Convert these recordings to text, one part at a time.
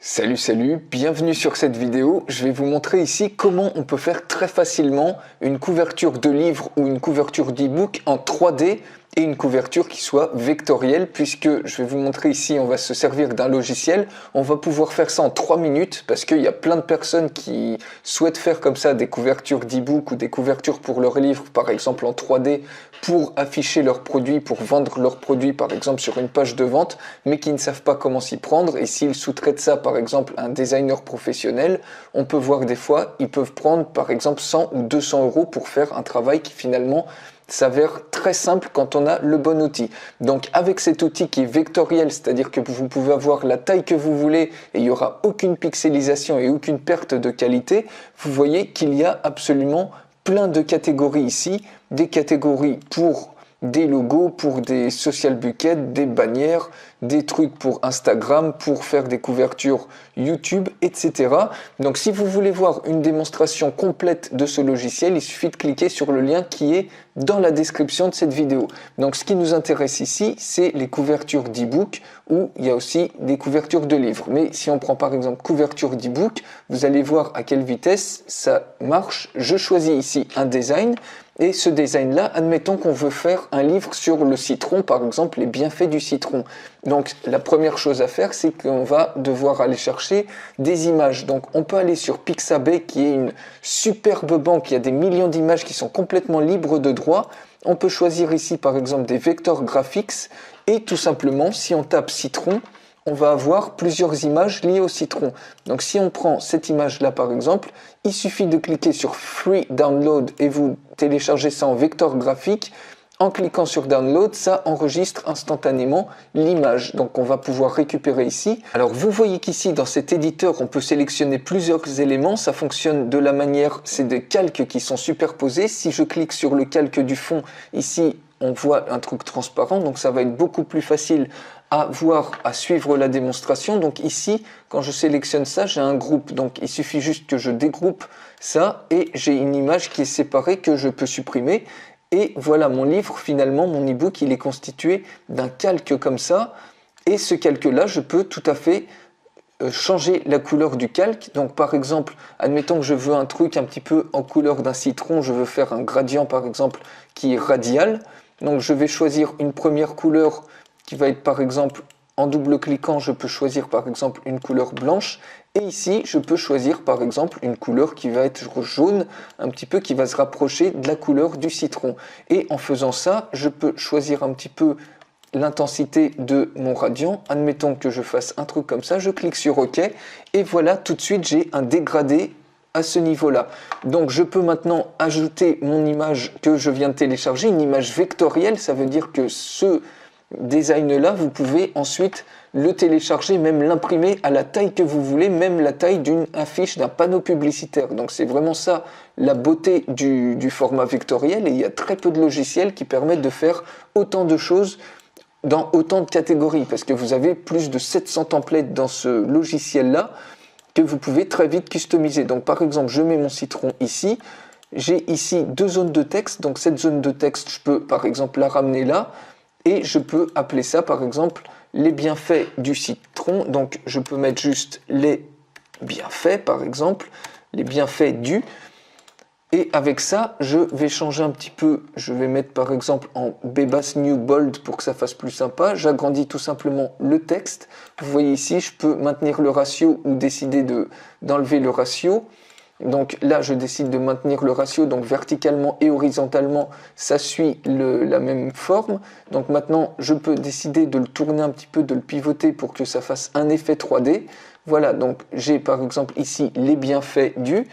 Salut, bienvenue sur cette vidéo. Je vais vous montrer ici comment on peut faire très facilement une couverture de livre ou une couverture d'e-book en 3D et une couverture qui soit vectorielle, puisque je vais vous montrer ici, on va se servir d'un logiciel. On va pouvoir faire ça en 3 minutes parce qu'il y a plein de personnes qui souhaitent faire comme ça des couvertures d'e-book ou des couvertures pour leurs livres, par exemple en 3D, pour afficher leurs produits, pour vendre leurs produits par exemple sur une page de vente, mais qui ne savent pas comment s'y prendre. Et s'ils sous-traitent ça par exemple à un designer professionnel, on peut voir des fois, ils peuvent prendre par exemple 100 ou 200 € pour faire un travail qui finalement s'avère très simple quand on a le bon outil. Donc avec cet outil qui est vectoriel, c'est-à-dire que vous pouvez avoir la taille que vous voulez et il n'y aura aucune pixelisation et aucune perte de qualité, vous voyez qu'il y a absolument plein de catégories ici, des catégories pour des logos, pour des social buckets, des bannières, des trucs pour Instagram, pour faire des couvertures YouTube, etc. Donc si vous voulez voir une démonstration complète de ce logiciel, il suffit de cliquer sur le lien qui est dans la description de cette vidéo. Donc ce qui nous intéresse ici, c'est les couvertures d'e-book, où il y a aussi des couvertures de livres. Mais si on prend par exemple couverture d'e-book, vous allez voir à quelle vitesse ça marche. Je choisis ici un design. Et ce design-là, admettons qu'on veut faire un livre sur le citron, par exemple, les bienfaits du citron. Donc, la première chose à faire, c'est qu'on va devoir aller chercher des images. Donc, on peut aller sur Pixabay, qui est une superbe banque. Il y a des millions d'images qui sont complètement libres de droit. On peut choisir ici, par exemple, des vecteurs graphiques. Et tout simplement, si on tape citron, on va avoir plusieurs images liées au citron. Donc si on prend cette image-là par exemple, il suffit de cliquer sur Free Download et vous téléchargez ça en vecteur graphique. En cliquant sur Download, ça enregistre instantanément l'image. Donc on va pouvoir récupérer ici. Alors vous voyez qu'ici dans cet éditeur, on peut sélectionner plusieurs éléments. Ça fonctionne de la manière, c'est des calques qui sont superposés. Si je clique sur le calque du fond, ici on voit un truc transparent. Donc ça va être beaucoup plus facile à voir, à suivre la démonstration. Donc ici, quand je sélectionne ça, j'ai un groupe. Donc il suffit juste que je dégroupe ça et j'ai une image qui est séparée que je peux supprimer. Et voilà, mon livre, finalement, mon e-book, il est constitué d'un calque comme ça. Et ce calque-là, je peux tout à fait changer la couleur du calque. Donc par exemple, admettons que je veux un truc un petit peu en couleur d'un citron. Je veux faire un gradient, par exemple, qui est radial. Donc je vais choisir une première couleur qui va être par exemple, en double-cliquant, je peux choisir par exemple une couleur blanche. Et ici, je peux choisir par exemple une couleur qui va être jaune, un petit peu qui va se rapprocher de la couleur du citron. Et en faisant ça, je peux choisir un petit peu l'intensité de mon radian. Admettons que je fasse un truc comme ça, je clique sur OK. Et voilà, tout de suite, j'ai un dégradé à ce niveau-là. Donc je peux maintenant ajouter mon image que je viens de télécharger, une image vectorielle. Ça veut dire que ce design-là, vous pouvez ensuite le télécharger, même l'imprimer à la taille que vous voulez, même la taille d'une affiche, d'un panneau publicitaire. Donc c'est vraiment ça la beauté du format vectoriel, et il y a très peu de logiciels qui permettent de faire autant de choses dans autant de catégories, parce que vous avez plus de 700 templates dans ce logiciel-là que vous pouvez très vite customiser. Donc par exemple, je mets mon citron ici, j'ai ici 2 zones de texte, donc cette zone de texte, je peux par exemple la ramener là, et je peux appeler ça par exemple les bienfaits du citron. Donc je peux mettre juste les bienfaits par exemple, les bienfaits du. Et avec ça, je vais changer un petit peu. Je vais mettre par exemple en Bebas New Bold pour que ça fasse plus sympa. J'agrandis tout simplement le texte. Vous voyez ici, je peux maintenir le ratio ou décider d'enlever le ratio. Donc là, je décide de maintenir le ratio, donc verticalement et horizontalement, ça suit la même forme. Donc maintenant, je peux décider de le tourner un petit peu, de le pivoter pour que ça fasse un effet 3D. Voilà, donc j'ai par exemple ici les bienfaits du.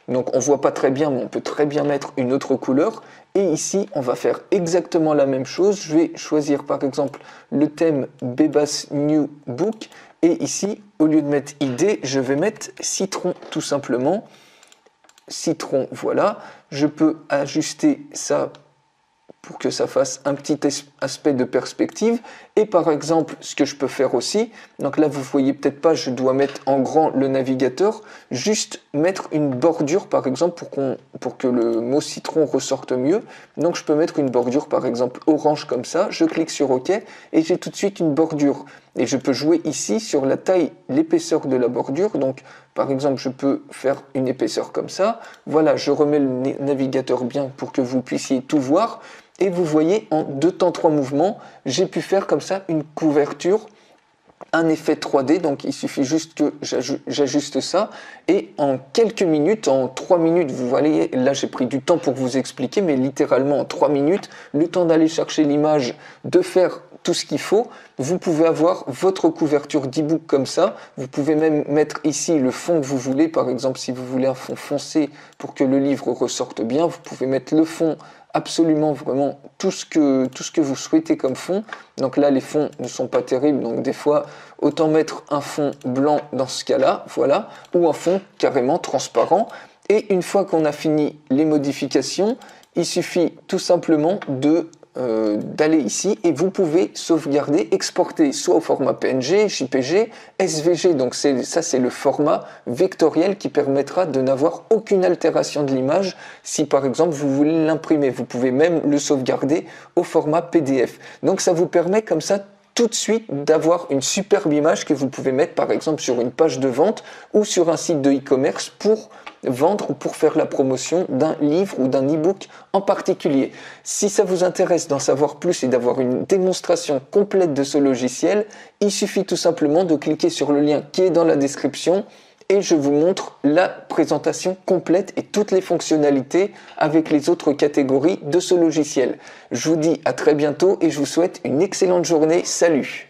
Donc on ne voit pas très bien, mais on peut très bien mettre une autre couleur. Et ici, on va faire exactement la même chose. Je vais choisir par exemple le thème Bebas New Book. Et ici, au lieu de mettre ID, je vais mettre citron tout simplement. Citron, voilà. Je peux ajuster ça pour que ça fasse un aspect de perspective. Et par exemple, ce que je peux faire aussi, donc là vous voyez peut-être pas, je dois mettre en grand le navigateur, juste mettre une bordure par exemple pour que le mot citron ressorte mieux. Donc je peux mettre une bordure par exemple orange comme ça, je clique sur OK et j'ai tout de suite une bordure. Et je peux jouer ici sur la taille, l'épaisseur de la bordure. Donc par exemple, je peux faire une épaisseur comme ça. Voilà, je remets le navigateur bien pour que vous puissiez tout voir. Et vous voyez, en 2 temps 3 mouvements, j'ai pu faire comme ça une couverture, un effet 3D. Donc il suffit juste que j'ajuste ça. Et en quelques minutes, en 3 minutes, vous voyez, là j'ai pris du temps pour vous expliquer, mais littéralement en 3 minutes, le temps d'aller chercher l'image, de faire tout ce qu'il faut, vous pouvez avoir votre couverture d'e-book comme ça. Vous pouvez même mettre ici le fond que vous voulez. Par exemple, si vous voulez un fond foncé pour que le livre ressorte bien, vous pouvez mettre le fond, absolument vraiment tout ce que vous souhaitez comme fond. Donc là, les fonds ne sont pas terribles, donc des fois, autant mettre un fond blanc dans ce cas-là, voilà, ou un fond carrément transparent. Et une fois qu'on a fini les modifications, il suffit tout simplement d'aller ici et vous pouvez sauvegarder, exporter soit au format PNG, JPG, SVG. Donc ça c'est le format vectoriel qui permettra de n'avoir aucune altération de l'image. Si par exemple vous voulez l'imprimer, vous pouvez même le sauvegarder au format PDF. Donc ça vous permet comme ça tout de suite d'avoir une superbe image que vous pouvez mettre par exemple sur une page de vente ou sur un site de e-commerce pour vendre ou pour faire la promotion d'un livre ou d'un e-book en particulier. Si ça vous intéresse d'en savoir plus et d'avoir une démonstration complète de ce logiciel, il suffit tout simplement de cliquer sur le lien qui est dans la description et je vous montre la présentation complète et toutes les fonctionnalités avec les autres catégories de ce logiciel. Je vous dis à très bientôt et je vous souhaite une excellente journée. Salut!